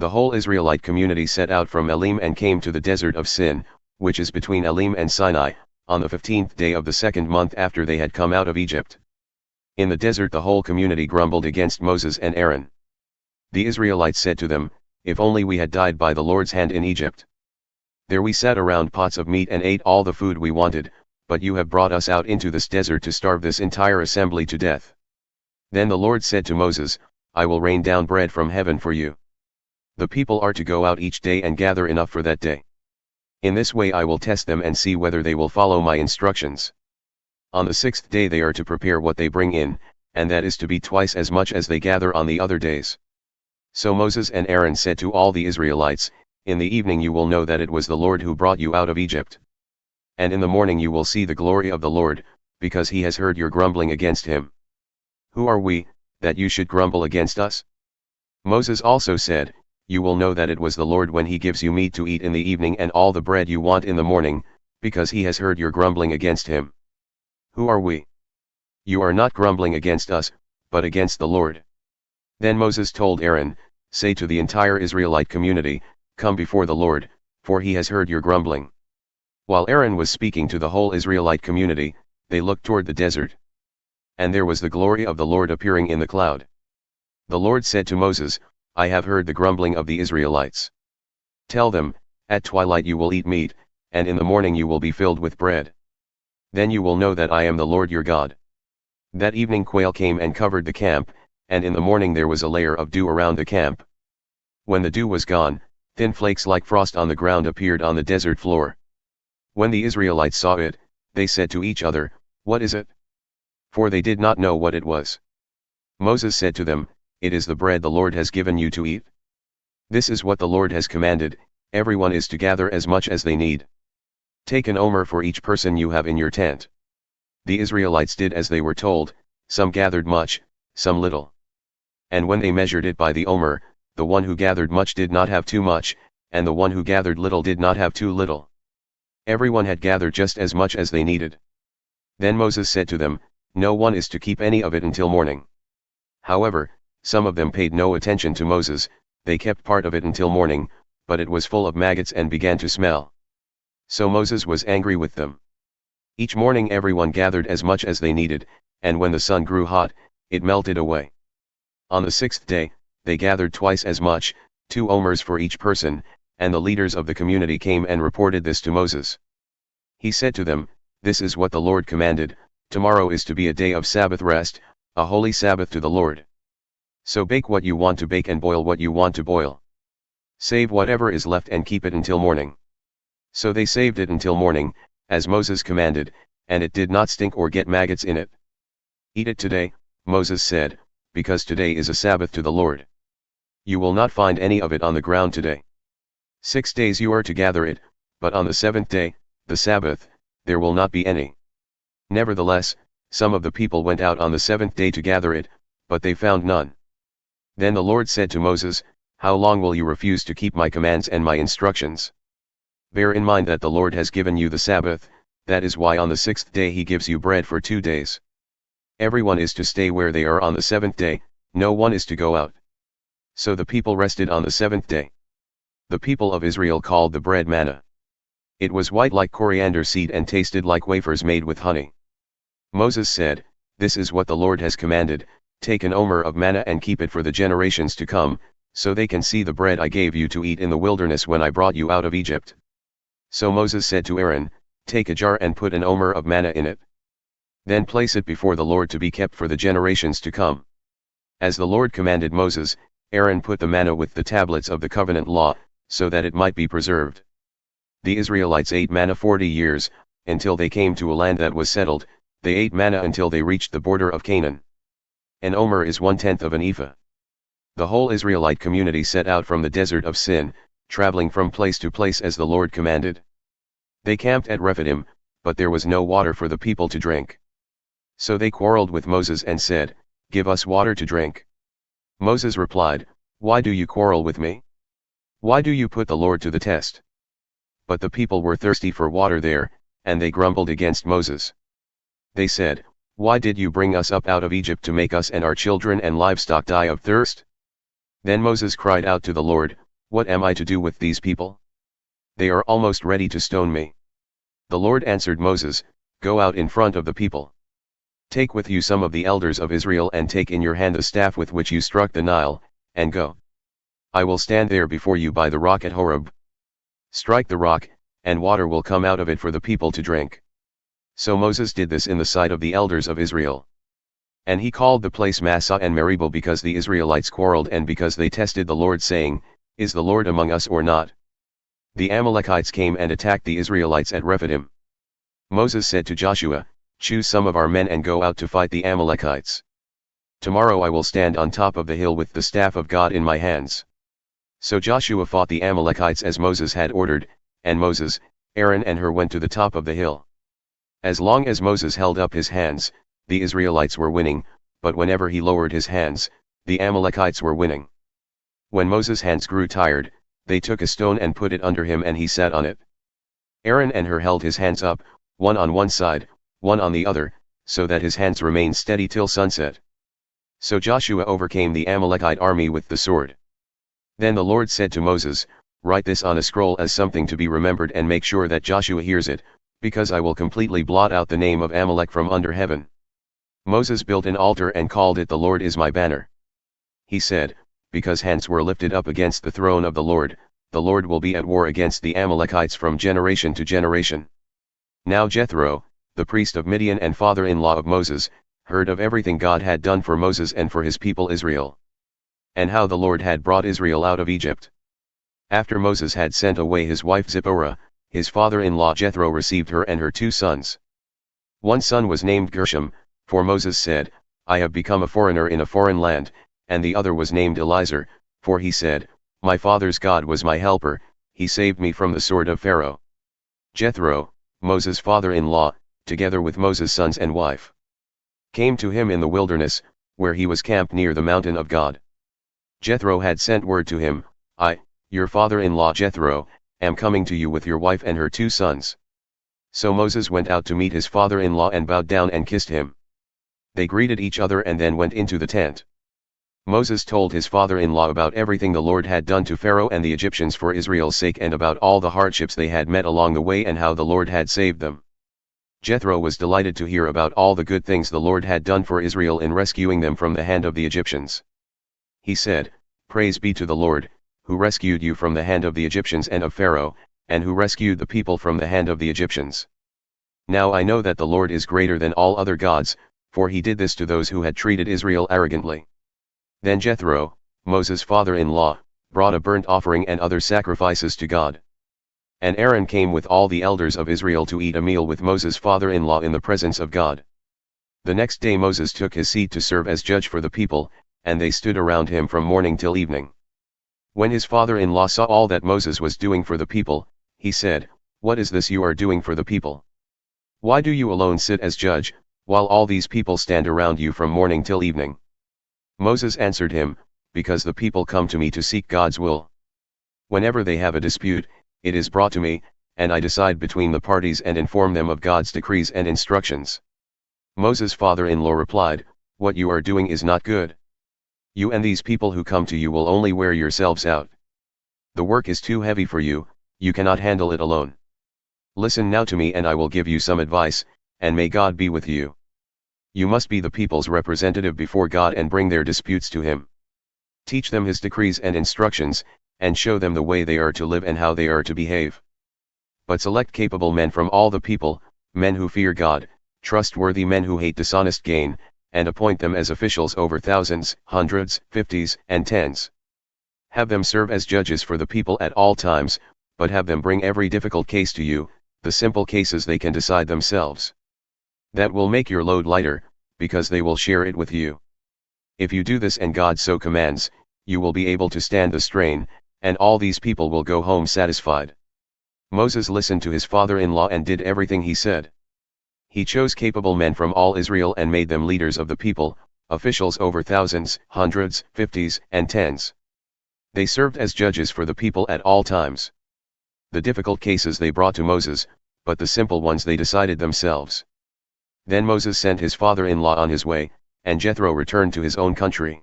The whole Israelite community set out from Elim and came to the desert of Sin, which is between Elim and Sinai, on the 15th day of the 2nd month after they had come out of Egypt. In the desert the whole community grumbled against Moses and Aaron. The Israelites said to them, "If only we had died by the Lord's hand in Egypt. There we sat around pots of meat and ate all the food we wanted, but you have brought us out into this desert to starve this entire assembly to death." Then the Lord said to Moses, "I will rain down bread from heaven for you. The people are to go out each day and gather enough for that day. In this way I will test them and see whether they will follow my instructions. On the 6th day they are to prepare what they bring in, and that is to be twice as much as they gather on the other days." So Moses and Aaron said to all the Israelites, "In the evening you will know that it was the Lord who brought you out of Egypt. And in the morning you will see the glory of the Lord, because he has heard your grumbling against him. Who are we, that you should grumble against us?" Moses also said, "You will know that it was the Lord when he gives you meat to eat in the evening and all the bread you want in the morning, because he has heard your grumbling against him. Who are we? You are not grumbling against us, but against the Lord." Then Moses told Aaron, "Say to the entire Israelite community, 'Come before the Lord, for he has heard your grumbling.'" While Aaron was speaking to the whole Israelite community, they looked toward the desert. And there was the glory of the Lord appearing in the cloud. The Lord said to Moses, "I have heard the grumbling of the Israelites. Tell them, at twilight you will eat meat, and in the morning you will be filled with bread. Then you will know that I am the Lord your God." That evening quail came and covered the camp, and in the morning there was a layer of dew around the camp. When the dew was gone, thin flakes like frost on the ground appeared on the desert floor. When the Israelites saw it, they said to each other, "What is it?" For they did not know what it was. Moses said to them, "It is the bread the Lord has given you to eat. This is what the Lord has commanded, everyone is to gather as much as they need. Take an omer for each person you have in your tent." The Israelites did as they were told, some gathered much, some little. And when they measured it by the omer, the one who gathered much did not have too much, and the one who gathered little did not have too little. Everyone had gathered just as much as they needed. Then Moses said to them, "No one is to keep any of it until morning." However, some of them paid no attention to Moses, they kept part of it until morning, but it was full of maggots and began to smell. So Moses was angry with them. Each morning everyone gathered as much as they needed, and when the sun grew hot, it melted away. On the 6th day, they gathered twice as much, 2 omers for each person, and the leaders of the community came and reported this to Moses. He said to them, "This is what the Lord commanded, tomorrow is to be a day of Sabbath rest, a holy Sabbath to the Lord. So bake what you want to bake and boil what you want to boil. Save whatever is left and keep it until morning." So they saved it until morning, as Moses commanded, and it did not stink or get maggots in it. "Eat it today," Moses said, "because today is a Sabbath to the Lord. You will not find any of it on the ground today. 6 days you are to gather it, but on the 7th day, the Sabbath, there will not be any." Nevertheless, some of the people went out on the 7th day to gather it, but they found none. Then the Lord said to Moses, "How long will you refuse to keep my commands and my instructions? Bear in mind that the Lord has given you the Sabbath, that is why on the 6th day he gives you bread for 2 days. Everyone is to stay where they are on the 7th day, no one is to go out." So the people rested on the 7th day. The people of Israel called the bread manna. It was white like coriander seed and tasted like wafers made with honey. Moses said, "This is what the Lord has commanded, take an omer of manna and keep it for the generations to come, so they can see the bread I gave you to eat in the wilderness when I brought you out of Egypt." So Moses said to Aaron, "Take a jar and put an omer of manna in it. Then place it before the Lord to be kept for the generations to come." As the Lord commanded Moses, Aaron put the manna with the tablets of the covenant law, so that it might be preserved. The Israelites ate manna 40 years, until they came to a land that was settled. They ate manna until they reached the border of Canaan. An omer is 1/10 of an ephah. The whole Israelite community set out from the desert of Sin, traveling from place to place as the Lord commanded. They camped at Rephidim, but there was no water for the people to drink. So they quarreled with Moses and said, "Give us water to drink." Moses replied, "Why do you quarrel with me? Why do you put the Lord to the test?" But the people were thirsty for water there, and they grumbled against Moses. They said, "Why did you bring us up out of Egypt to make us and our children and livestock die of thirst?" Then Moses cried out to the Lord, What am I to do with these people? They are almost ready to stone me. The Lord answered Moses, Go out in front of the people. Take with you some of the elders of Israel and take in your hand the staff with which you struck the Nile, and go. I will stand there before you by the rock at Horeb. Strike the rock, and water will come out of it for the people to drink. So Moses did this in the sight of the elders of Israel. And he called the place Massah and Meribah because the Israelites quarreled and because they tested the Lord saying, Is the Lord among us or not? The Amalekites came and attacked the Israelites at Rephidim. Moses said to Joshua, Choose some of our men and go out to fight the Amalekites. Tomorrow I will stand on top of the hill with the staff of God in my hands. So Joshua fought the Amalekites as Moses had ordered, and Moses, Aaron and Hur went to the top of the hill. As long as Moses held up his hands, the Israelites were winning, but whenever he lowered his hands, the Amalekites were winning. When Moses' hands grew tired, they took a stone and put it under him and he sat on it. Aaron and Hur held his hands up, one on one side, one on the other, so that his hands remained steady till sunset. So Joshua overcame the Amalekite army with the sword. Then the Lord said to Moses, Write this on a scroll as something to be remembered and make sure that Joshua hears it, because I will completely blot out the name of Amalek from under heaven. Moses built an altar and called it The Lord is my banner. He said, Because hands were lifted up against the throne of the Lord will be at war against the Amalekites from generation to generation. Now Jethro, the priest of Midian and father-in-law of Moses, heard of everything God had done for Moses and for his people Israel, and how the Lord had brought Israel out of Egypt. After Moses had sent away his wife Zipporah, his father-in-law Jethro received her and her 2 sons. One son was named Gershom, for Moses said, I have become a foreigner in a foreign land, and the other was named Eliezer, for he said, My father's God was my helper, he saved me from the sword of Pharaoh. Jethro, Moses' father-in-law, together with Moses' sons and wife, came to him in the wilderness, where he was camped near the mountain of God. Jethro had sent word to him, I, your father-in-law Jethro, am coming to you with your wife and her 2 sons. So Moses went out to meet his father-in-law and bowed down and kissed him. They greeted each other and then went into the tent. Moses told his father-in-law about everything the Lord had done to Pharaoh and the Egyptians for Israel's sake and about all the hardships they had met along the way and how the Lord had saved them. Jethro was delighted to hear about all the good things the Lord had done for Israel in rescuing them from the hand of the Egyptians. He said, Praise be to the Lord, who rescued you from the hand of the Egyptians and of Pharaoh, and who rescued the people from the hand of the Egyptians. Now I know that the Lord is greater than all other gods, for he did this to those who had treated Israel arrogantly. Then Jethro, Moses' father-in-law, brought a burnt offering and other sacrifices to God. And Aaron came with all the elders of Israel to eat a meal with Moses' father-in-law in the presence of God. The next day Moses took his seat to serve as judge for the people, and they stood around him from morning till evening. When his father-in-law saw all that Moses was doing for the people, he said, What is this you are doing for the people? Why do you alone sit as judge, while all these people stand around you from morning till evening? Moses answered him, Because the people come to me to seek God's will. Whenever they have a dispute, it is brought to me, and I decide between the parties and inform them of God's decrees and instructions. Moses' father-in-law replied, What you are doing is not good. You and these people who come to you will only wear yourselves out. The work is too heavy for you, you cannot handle it alone. Listen now to me and I will give you some advice, and may God be with you. You must be the people's representative before God and bring their disputes to him. Teach them his decrees and instructions, and show them the way they are to live and how they are to behave. But select capable men from all the people, men who fear God, trustworthy men who hate dishonest gain, and appoint them as officials over thousands, hundreds, fifties, and tens. Have them serve as judges for the people at all times, but have them bring every difficult case to you, the simple cases they can decide themselves. That will make your load lighter, because they will share it with you. If you do this and God so commands, you will be able to stand the strain, and all these people will go home satisfied. Moses listened to his father-in-law and did everything he said. He chose capable men from all Israel and made them leaders of the people, officials over thousands, hundreds, fifties, and tens. They served as judges for the people at all times. The difficult cases they brought to Moses, but the simple ones they decided themselves. Then Moses sent his father-in-law on his way, and Jethro returned to his own country.